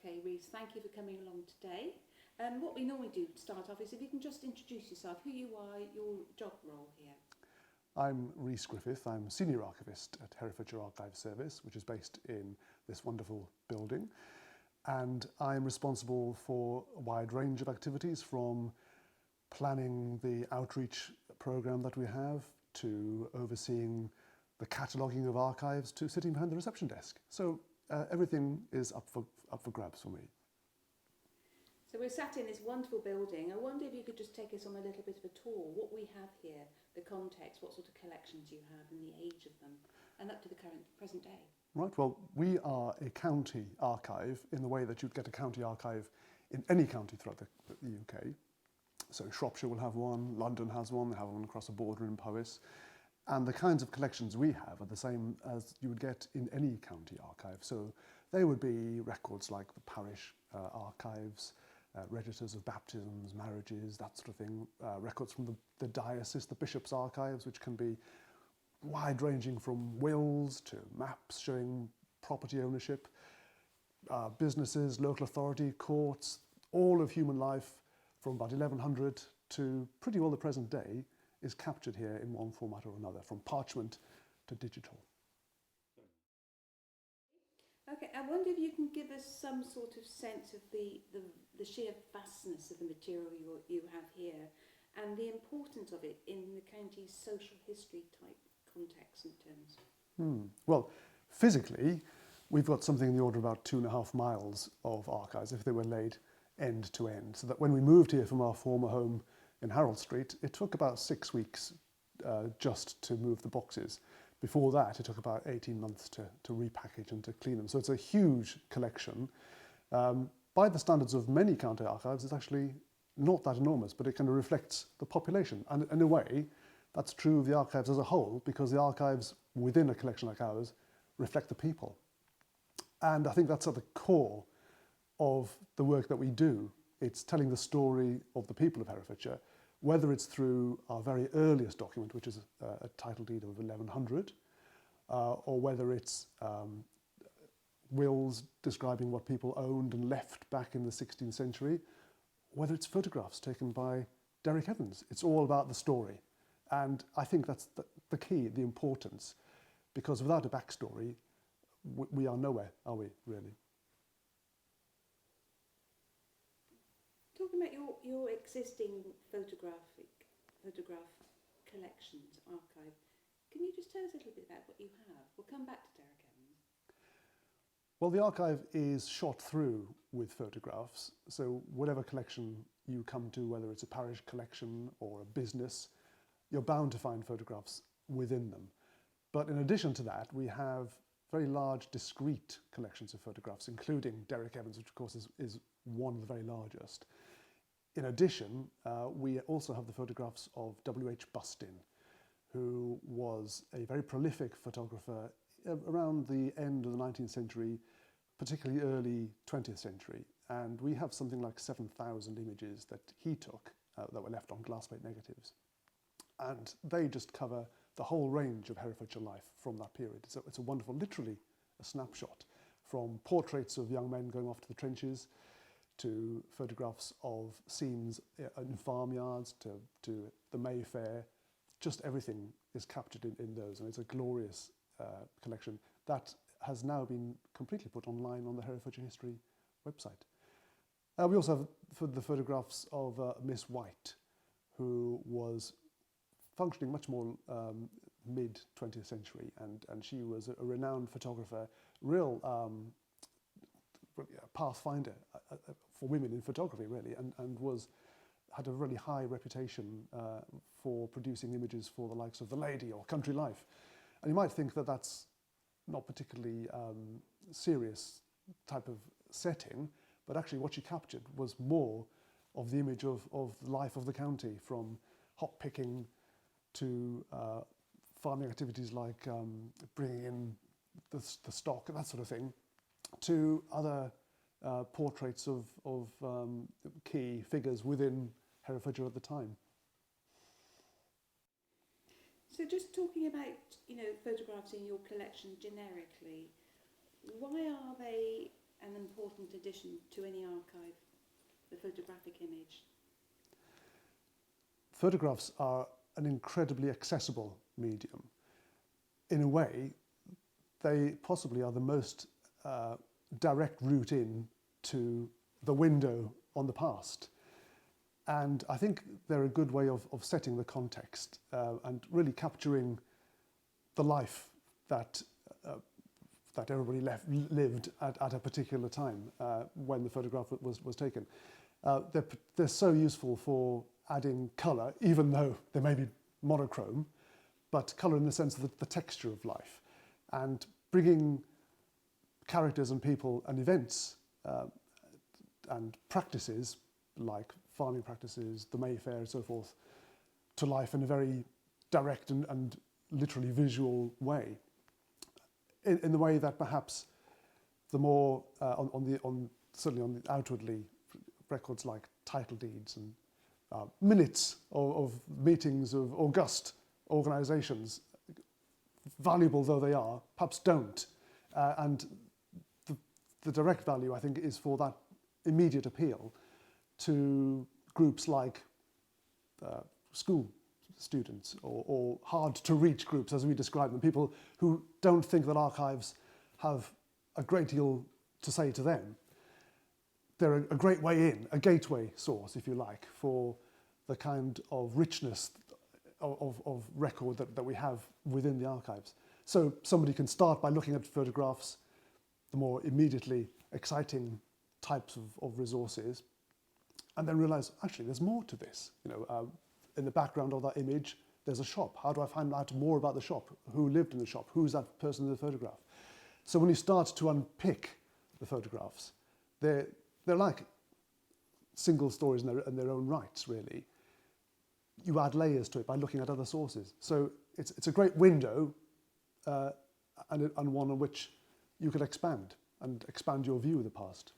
Okay, Rhys, thank you for coming along today. What we normally do to start off is if you can just introduce yourself, who you are, your job role here. I'm Rhys Griffith. I'm Senior Archivist at Herefordshire Archive Service, which is based in this wonderful building. And I'm responsible for a wide range of activities, from planning the outreach programme that we have, to overseeing the cataloguing of archives, to sitting behind the reception desk. So everything is up for grabs for me. So we're sat in this wonderful building. I wonder if you could just take us on a little bit of a tour. What we have here, the context, what sort of collections you have and the age of them, and up to the present day. Right, well, we are a county archive in the way that you'd get a county archive in any county throughout the UK. So Shropshire will have one, London has one, they have one across the border in Powys. And the kinds of collections we have are the same as you would get in any county archive. So they would be records like the parish archives, registers of baptisms, marriages, that sort of thing, records from the diocese, the bishop's archives, which can be wide-ranging from wills to maps showing property ownership, businesses, local authority, courts, all of human life from about 1100 to pretty well the present day is captured here in one format or another, from parchment to digital. Okay, I wonder if you can give us some sort of sense of the sheer vastness of the material you have here and the importance of it in the county's social history type context and terms. Well, physically, we've got something in the order of about 2.5 miles of archives if they were laid end to end. So that when we moved here from our former home in Harold Street, it took about 6 weeks just to move the boxes. Before that, it took about 18 months to repackage and to clean them. So it's a huge collection. By the standards of many county archives, it's actually not that enormous, but it kind of reflects the population. And in a way, that's true of the archives as a whole, because the archives within a collection like ours reflect the people. And I think that's at the core of the work that we do. It's telling the story of the people of Herefordshire, whether it's through our very earliest document, which is a title deed of 1100, or whether it's wills describing what people owned and left back in the 16th century, whether it's photographs taken by Derek Evans. It's all about the story. And I think that's the key, the importance, because without a backstory, we are nowhere, are we, really? Talking about your existing photograph collections archive, can you just tell us a little bit about what you have? We'll come back to Derek Evans. Well, the archive is shot through with photographs, so whatever collection you come to, whether it's a parish collection or a business, you're bound to find photographs within them. But in addition to that, we have very large, discrete collections of photographs, including Derek Evans, which of course is one of the very largest. In addition, we also have the photographs of W.H. Bustin, who was a very prolific photographer around the end of the 19th century, particularly early 20th century. And we have something like 7,000 images that he took that were left on glass plate negatives. And they just cover the whole range of Herefordshire life from that period. So it's a wonderful, literally a snapshot, from portraits of young men going off to the trenches, to photographs of scenes in farmyards, to the Mayfair. Just everything is captured in those, and it's a glorious collection that has now been completely put online on the Herefordshire History website. We also have the photographs of Miss White, who was functioning much more mid-20th century, and she was a renowned photographer, real pathfinder for women in photography, really, and had a really high reputation for producing images for the likes of The Lady or Country Life. And you might think that that's not particularly serious type of setting, but actually what she captured was more of the image of the life of the county, from hop picking to farming activities like bringing in the stock and that sort of thing, to other portraits of key figures within Herefordshire at the time. So just talking about, photographs in your collection generically, why are they an important important addition to any archive, the photographic image? Photographs are an incredibly accessible medium. In a way, they possibly are the most direct route in to the window on the past. And I think they're a good way of setting the context and really capturing the life that that everybody lived at a particular time when the photograph was taken. They're so useful for adding colour, even though they may be monochrome, but colour in the sense of the texture of life, and bringing characters and people and events and practices like farming practices, the Mayfair and so forth, to life in a very direct and literally visual way. In the way that perhaps the more, certainly on the outwardly, records like title deeds and minutes of meetings of august organisations, valuable though they are, perhaps don't. And the direct value, I think, is for that immediate appeal to groups like school students or hard-to-reach groups, as we describe them, people who don't think that archives have a great deal to say to them. They're a great way in, a gateway source, if you like, for the kind of richness of record that we have within the archives. So somebody can start by looking at photographs, the more immediately exciting types of resources, and then realise, actually, there's more to this. You know, in the background of that image, there's a shop. How do I find out more about the shop? Who lived in the shop? Who's that person in the photograph? So when you start to unpick the photographs, they're like single stories in their own rights, really. You add layers to it by looking at other sources. So it's a great window and one on which you can expand your view of the past.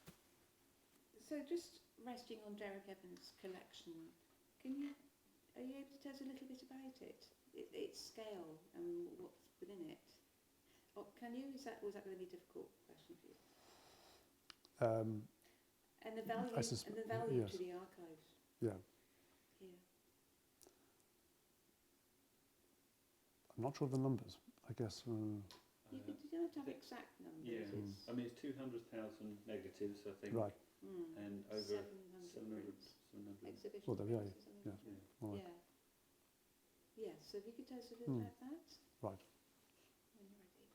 So just resting on Derek Evans' collection, are you able to tell us a little bit about it? Its scale and what's within it? Or can you? Was that going to be a difficult question for you? And the value, yes. To the archives. Yeah. Yeah. I'm not sure of the numbers. I guess. You don't have exact numbers. Yeah. I mean, it's 200,000 negatives, I think. Right. And over 700 exhibitions. Well, there we are. Yeah. All right. Yeah. So if you could tell us a little about that. Right. When you're ready.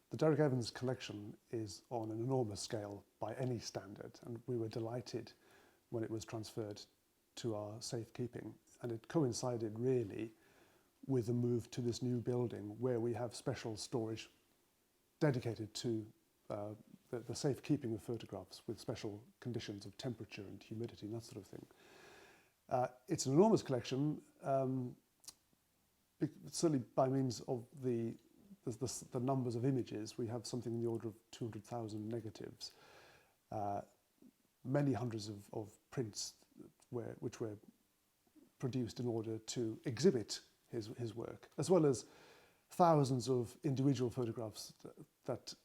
The Derek Evans collection is on an enormous scale by any standard, and we were delighted when it was transferred to our safekeeping, and it coincided really with the move to this new building where we have special storage dedicated to the safekeeping of photographs with special conditions of temperature and humidity and that sort of thing. It's an enormous collection, certainly by means of the numbers of images. We have something in the order of 200,000 negatives, many hundreds of prints which were produced in order to exhibit his work, as well as thousands of individual photographs that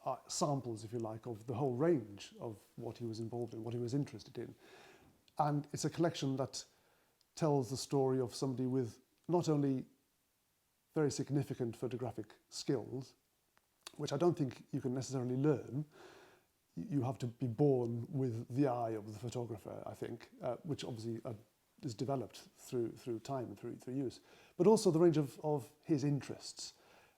are samples, if you like, of the whole range of what he was involved in, what he was interested in. And it's a collection that tells the story of somebody with not only very significant photographic skills, which I don't think you can necessarily learn. You have to be born with the eye of the photographer, I think, which obviously is developed through time and through use, but also the range of his interests.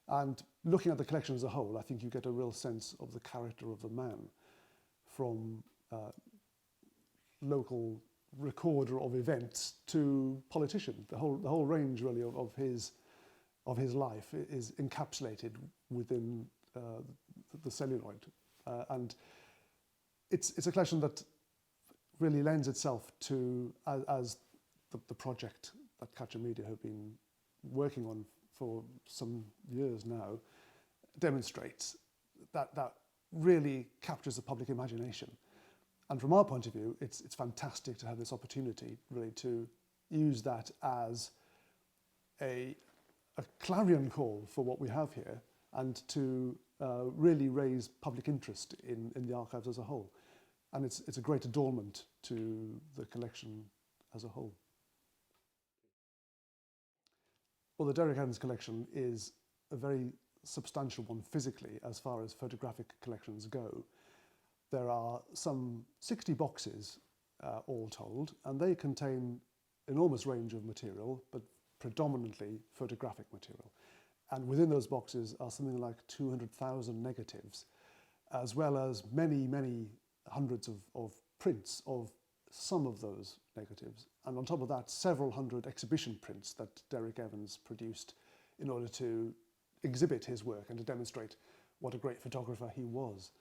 And looking at the collection as a whole, I think you get a real sense of the character of the man, from local recorder of events to politician. The whole range really of his life is encapsulated within the celluloid, and it's a collection that really lends itself to, as the project that Catcher Media have been working on for some years now demonstrates, that really captures the public imagination. And from our point of view, it's fantastic to have this opportunity really to use that as a clarion call for what we have here, and to really raise public interest in the archives as a whole. And it's a great adornment to the collection as a whole. Well, the Derek Evans collection is a very substantial one physically as far as photographic collections go. There are some 60 boxes all told, and they contain an enormous range of material, but predominantly photographic material. And within those boxes are something like 200,000 negatives, as well as many, many hundreds of prints of some of those negatives. And on top of that, several hundred exhibition prints that Derek Evans produced in order to exhibit his work and to demonstrate what a great photographer he was.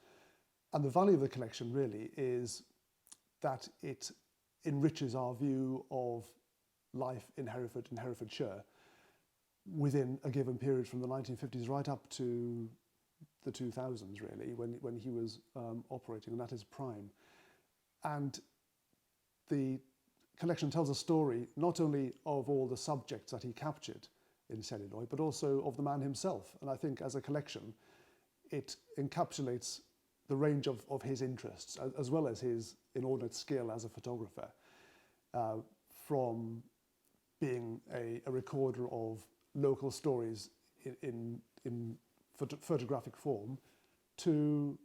And the value of the collection really is that it enriches our view of life in Hereford and Herefordshire within a given period from the 1950s right up to the 2000s, really, when he was operating and at his prime. And the collection tells a story not only of all the subjects that he captured in celluloid, but also of the man himself. And I think as a collection, it encapsulates the range of his interests, as well as his inordinate skill as a photographer, from being a recorder of local stories in photographic form to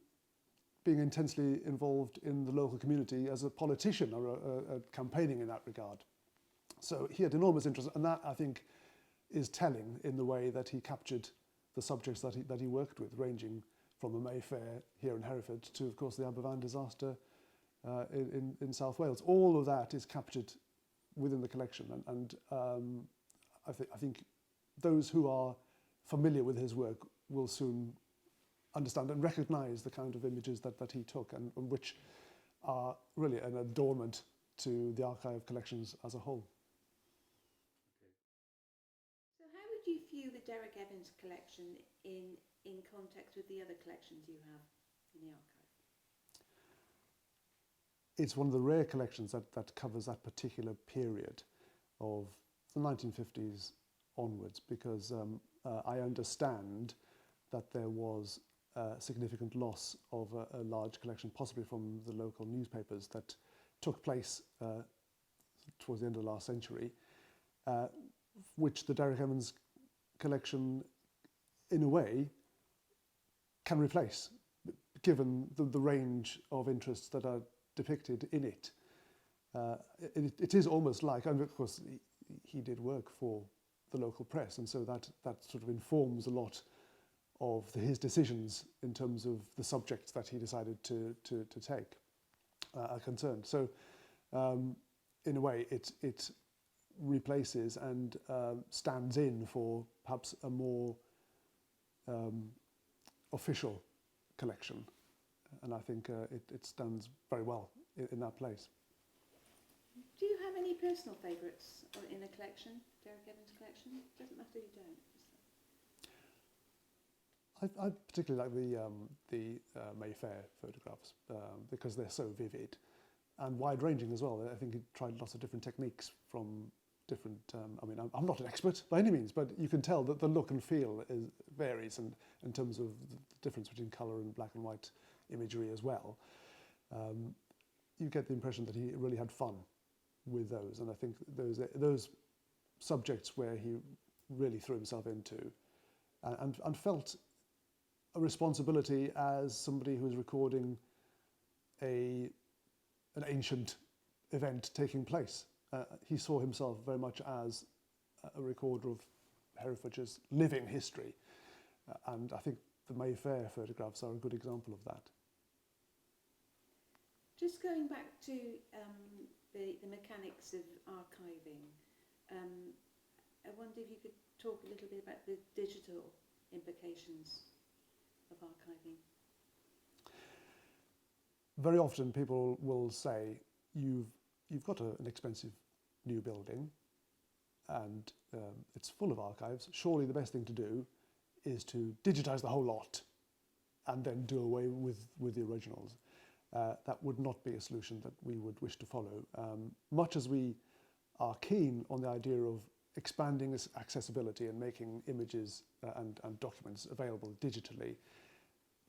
being intensely involved in the local community as a politician or campaigning in that regard. So he had enormous interest, and that, I think, is telling in the way that he captured the subjects that he worked with, ranging from the Mayfair here in Hereford to, of course, the Aberfan disaster in South Wales. All of that is captured within the collection, and I think those who are familiar with his work will soon understand and recognise the kind of images that he took, and which are really an adornment to the archive collections as a whole. So how would you view the Derek Evans collection in context with the other collections you have in the archive? It's one of the rare collections that covers that particular period of the 1950s onwards, because I understand that there was a significant loss of a large collection, possibly from the local newspapers, that took place towards the end of the last century, which the Derek Evans collection, in a way, can replace, given the range of interests that are depicted in it. It is almost like, and of course he did work for the local press, and so that sort of informs a lot of his decisions in terms of the subjects that he decided to take are concerned. So in a way it replaces and stands in for perhaps a more official collection, and I think it stands very well in that place. Do you have any personal favourites in the collection, Derek Evans collection? Doesn't matter if you don't. I particularly like the Mayfair photographs because they're so vivid and wide-ranging as well. I think he tried lots of different techniques from different. I mean, I'm not an expert by any means, but you can tell that the look and feel varies, and in terms of the difference between colour and black and white imagery as well. You get the impression that he really had fun with those, and I think those subjects where he really threw himself into and felt a responsibility as somebody who's recording an ancient event taking place. He saw himself very much as a recorder of Herefordshire's living history, and I think the Mayfair photographs are a good example of that. Just going back to the mechanics of archiving, I wonder if you could talk a little bit about the digital implications of archiving. Very often people will say, you've got an expensive new building and it's full of archives. Surely the best thing to do is to digitise the whole lot and then do away with the originals. That would not be a solution that we would wish to follow. Much as we are keen on the idea of expanding accessibility and making images and documents available digitally,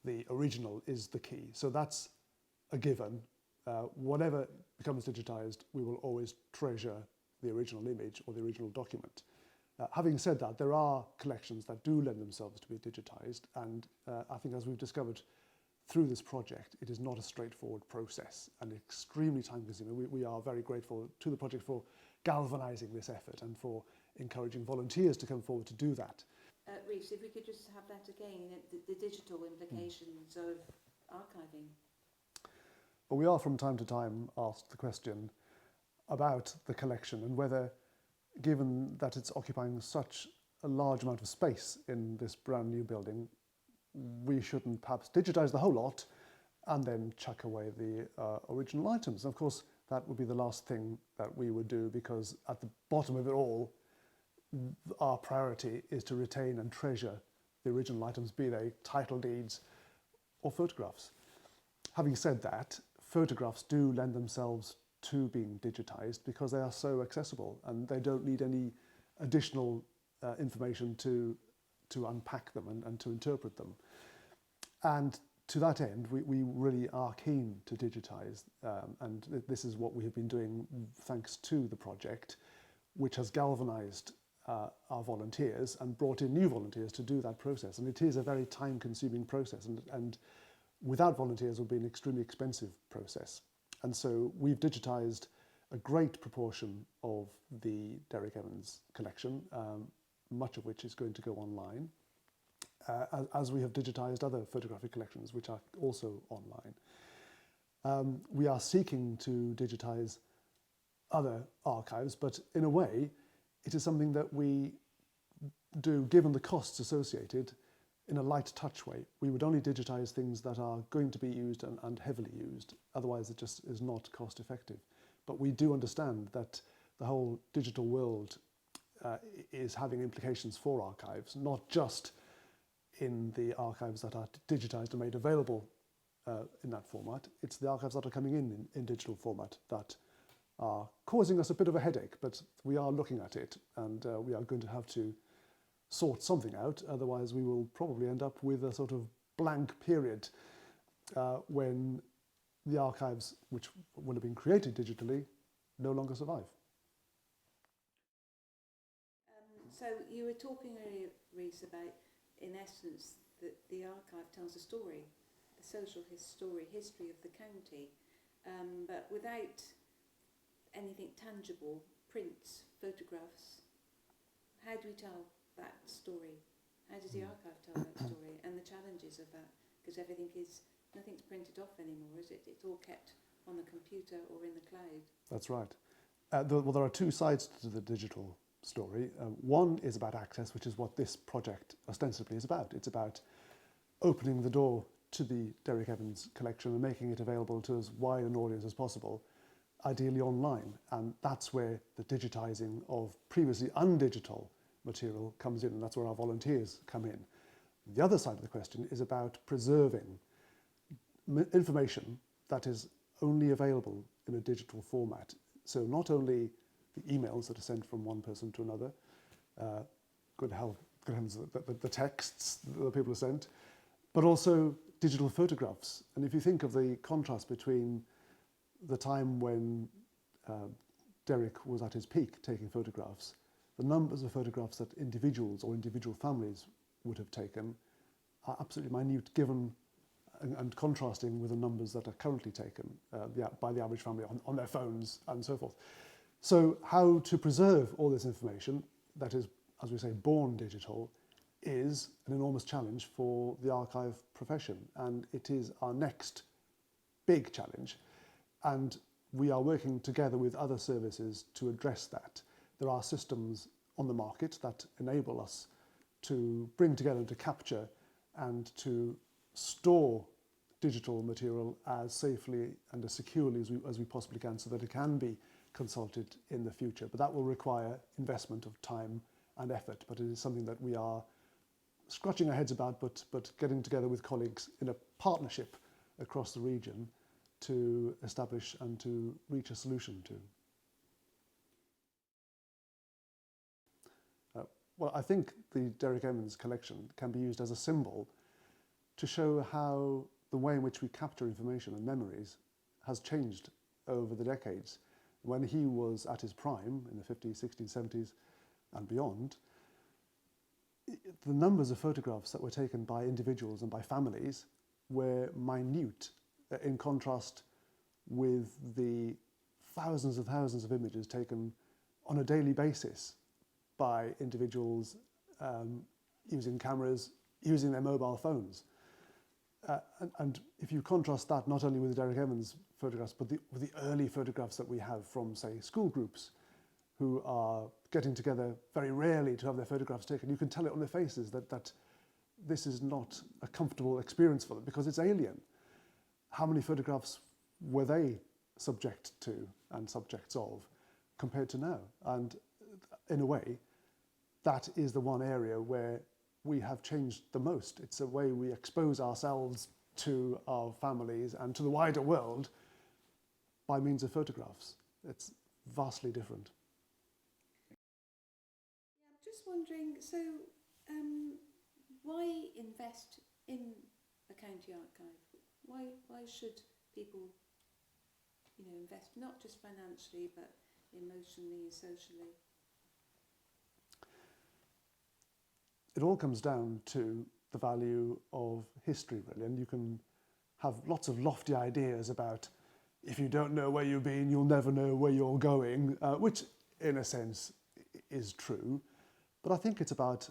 the original is the key. So that's a given. Whatever becomes digitized, we will always treasure the original image or the original document. Having said that, there are collections that do lend themselves to be digitized, and I think, as we've discovered through this project, it is not a straightforward process and extremely time-consuming. We are very grateful to the project for galvanizing this effort and for encouraging volunteers to come forward to do that. Rhys, if we could just have that again, the digital implications of archiving. Well, we are from time to time asked the question about the collection and whether, given that it's occupying such a large amount of space in this brand new building, we shouldn't perhaps digitize the whole lot and then chuck away the original items. Of course, that would be the last thing that we would do, because at the bottom of it all, our priority is to retain and treasure the original items, be they title deeds or photographs. Having said that, photographs do lend themselves to being digitized because they are so accessible and they don't need any additional information to unpack them and to interpret them. And to that end, we really are keen to digitize, and this is what we have been doing thanks to the project, which has galvanized our volunteers and brought in new volunteers to do that process. And it is a very time-consuming process, and without volunteers it would be an extremely expensive process. And so we've digitized a great proportion of the Derek Evans collection, much of which is going to go online, as we have digitized other photographic collections which are also online. We are seeking to digitize other archives, but in a way it is something that we do, given the costs associated, in a light touch way. We would only digitize things that are going to be used and heavily used, otherwise it just is not cost effective. But we do understand that the whole digital world is having implications for archives, not just in the archives that are digitized and made available in that format. It's the archives that are coming in digital format that are causing us a bit of a headache, but we are looking at it, and we are going to have to sort something out, otherwise we will probably end up with a sort of blank period when the archives, which would have been created digitally, no longer survive. So you were talking earlier, Rhys, about, in essence, that the archive tells a story, the social history of the county, but without anything tangible, prints, photographs. How do we tell that story? How does the archive tell that story, and the challenges of that? Because nothing's printed off anymore, is it? It's all kept on the computer or in the cloud. That's right. Well, there are two sides to the digital story. One is about access, which is what this project ostensibly is about. It's about opening the door to the Derek Evans collection and making it available to as wide an audience as possible, ideally online. And that's where the digitizing of previously undigital material comes in, and that's where our volunteers come in. The other side of the question is about preserving information that is only available in a digital format. So not only the emails that are sent from one person to another, good heavens, the texts that people are sent, but also digital photographs. And if you think of the contrast between the time when Derek was at his peak taking photographs, the numbers of photographs that individuals or individual families would have taken are absolutely minute, given and contrasting with the numbers that are currently taken by the average family on their phones and so forth. So how to preserve all this information that is, as we say, born digital, is an enormous challenge for the archive profession, and it is our next big challenge, and we are working together with other services to address that. There are systems on the market that enable us to bring together, to capture and to store digital material as safely and as securely as we possibly can, so that it can be consulted in the future. But that will require investment of time and effort, but it is something that we are scratching our heads about, but getting together with colleagues in a partnership across the region to establish and to reach a solution to. Well, I think the Derek Evans collection can be used as a symbol to show how the way in which we capture information and memories has changed over the decades. When he was at his prime in the 50s, 60s, 70s and beyond, the numbers of photographs that were taken by individuals and by families were minute, in contrast with the thousands and thousands of images taken on a daily basis by individuals using cameras, using their mobile phones. And if you contrast that not only with Derek Evans' photographs, but with the early photographs that we have from, say, school groups who are getting together very rarely to have their photographs taken, you can tell it on their faces that this is not a comfortable experience for them because it's alien. How many photographs were they subject to and subjects of compared to now? And in a way, that is the one area where we have changed the most. It's a way we expose ourselves to our families and to the wider world by means of photographs. It's vastly different. Yeah, I'm just wondering, so why invest in a county archive? Why should people, invest not just financially but emotionally and socially? It all comes down to the value of history, really, and you can have lots of lofty ideas about if you don't know where you've been, you'll never know where you're going, which in a sense is true. But I think it's about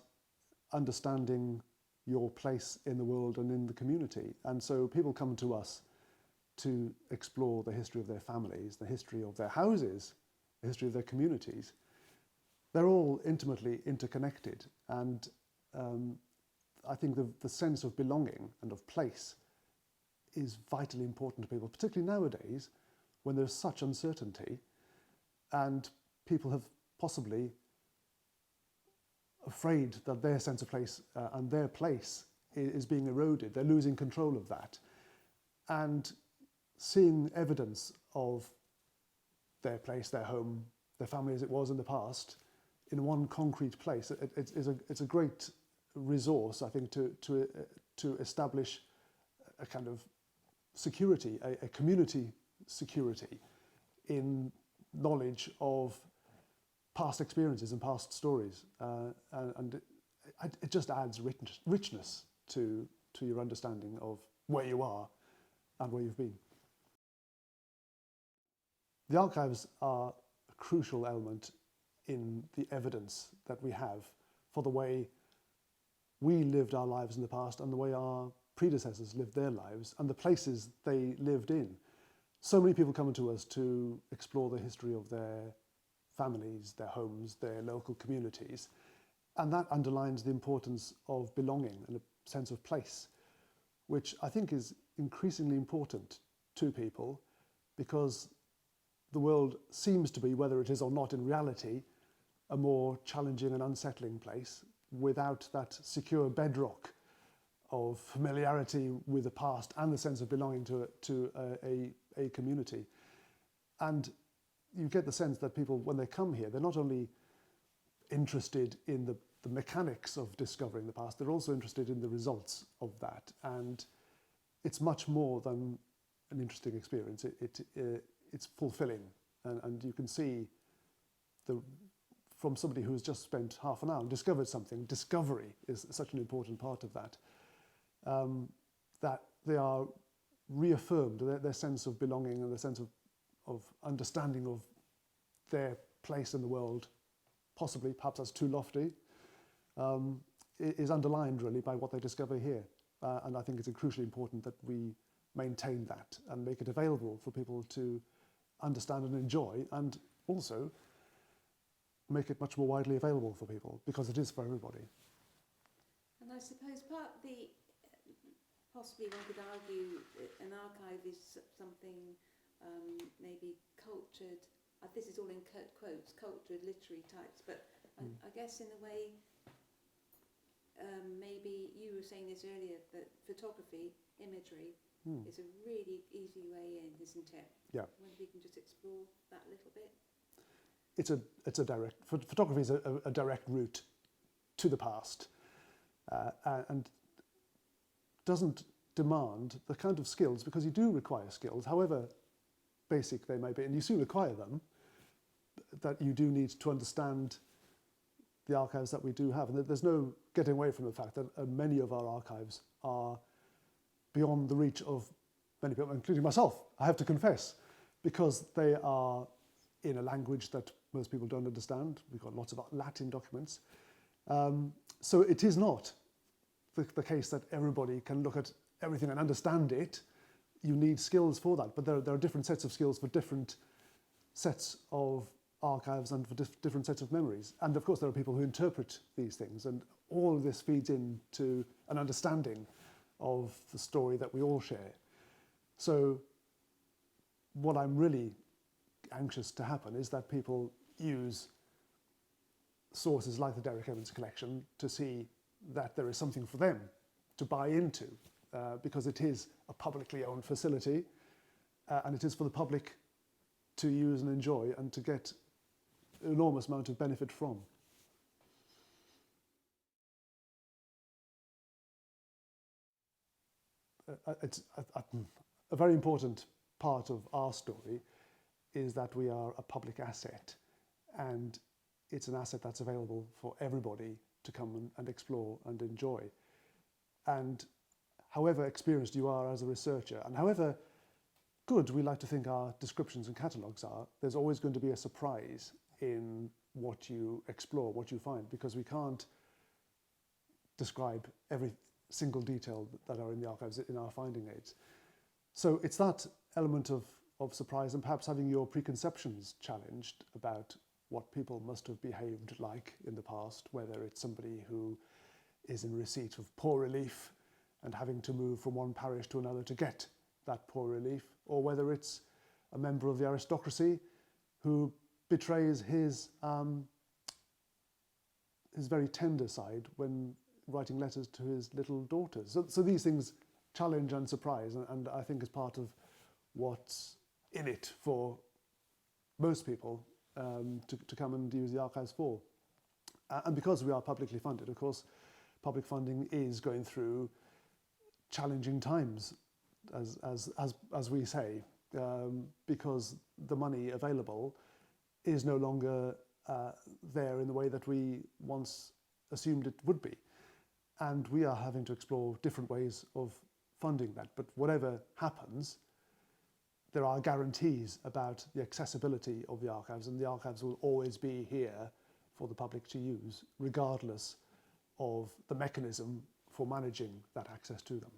understanding your place in the world and in the community. And so people come to us to explore the history of their families, the history of their houses, the history of their communities. They're all intimately interconnected, and I think the sense of belonging and of place is vitally important to people, particularly nowadays when there's such uncertainty and people have possibly afraid that their sense of place and their place is being eroded. They're losing control of that. And seeing evidence of their place, their home, their family as it was in the past, in one concrete place, it's a great resource, I think, to establish a kind of security, a community security in knowledge of past experiences and past stories, and it just adds richness to your understanding of where you are and where you've been. The archives are a crucial element in the evidence that we have for the way we lived our lives in the past and the way our predecessors lived their lives and the places they lived in. So many people come to us to explore the history of their families, their homes, their local communities, and that underlines the importance of belonging and a sense of place, which I think is increasingly important to people because the world seems to be, whether it is or not in reality, a more challenging and unsettling place without that secure bedrock of familiarity with the past and the sense of belonging to a community. And you get the sense that people, when they come here, they're not only interested in the mechanics of discovering the past, they're also interested in the results of that. And it's much more than an interesting experience. It's fulfilling. And you can see from somebody who has just spent half an hour and discovered something, discovery is such an important part of that, that they are reaffirmed, their sense of belonging and their sense of understanding of their place in the world, possibly, perhaps that's too lofty, is underlined really by what they discover here. And I think it's crucially important that we maintain that and make it available for people to understand and enjoy, and also make it much more widely available for people, because it is for everybody. And I suppose possibly one could argue that an archive is something maybe cultured, this is all in quotes, cultured literary types, but I guess in a way, maybe you were saying this earlier, that photography, imagery, is a really easy way in, isn't it? Yeah. I wonder if we can just explore that a little bit. It's a direct, photography is a direct route to the past, and doesn't demand the kind of skills, because you do require skills, however basic they may be, and you do require them, that you do need to understand the archives that we do have. And there's no getting away from the fact that many of our archives are beyond the reach of many people, including myself, I have to confess, because they are in a language that most people don't understand. We've got lots of Latin documents. So it is not the case that everybody can look at everything and understand it. You need skills for that, but there are different sets of skills for different sets of archives and for different sets of memories. And of course there are people who interpret these things, and all of this feeds into an understanding of the story that we all share. So what I'm really anxious to happen is that people use sources like the Derek Evans collection to see that there is something for them to buy into, because it is a publicly owned facility, and it is for the public to use and enjoy and to get an enormous amount of benefit from. A very important part of our story is that we are a public asset, and it's an asset that's available for everybody to come and explore and enjoy. And however experienced you are as a researcher, and however good we like to think our descriptions and catalogues are, there's always going to be a surprise in what you explore, what you find, because we can't describe every single detail that are in the archives in our finding aids. So it's that element of surprise, and perhaps having your preconceptions challenged about what people must have behaved like in the past, whether it's somebody who is in receipt of poor relief and having to move from one parish to another to get that poor relief, or whether it's a member of the aristocracy who betrays his very tender side when writing letters to his little daughters. So these things challenge and surprise, and I think is part of what's in it for most people to come and use the archives for. And because we are publicly funded, of course, public funding is going through challenging times, as we say, because the money available is no longer there in the way that we once assumed it would be. And we are having to explore different ways of funding that. But whatever happens, there are guarantees about the accessibility of the archives, and the archives will always be here for the public to use, regardless of the mechanism for managing that access to them.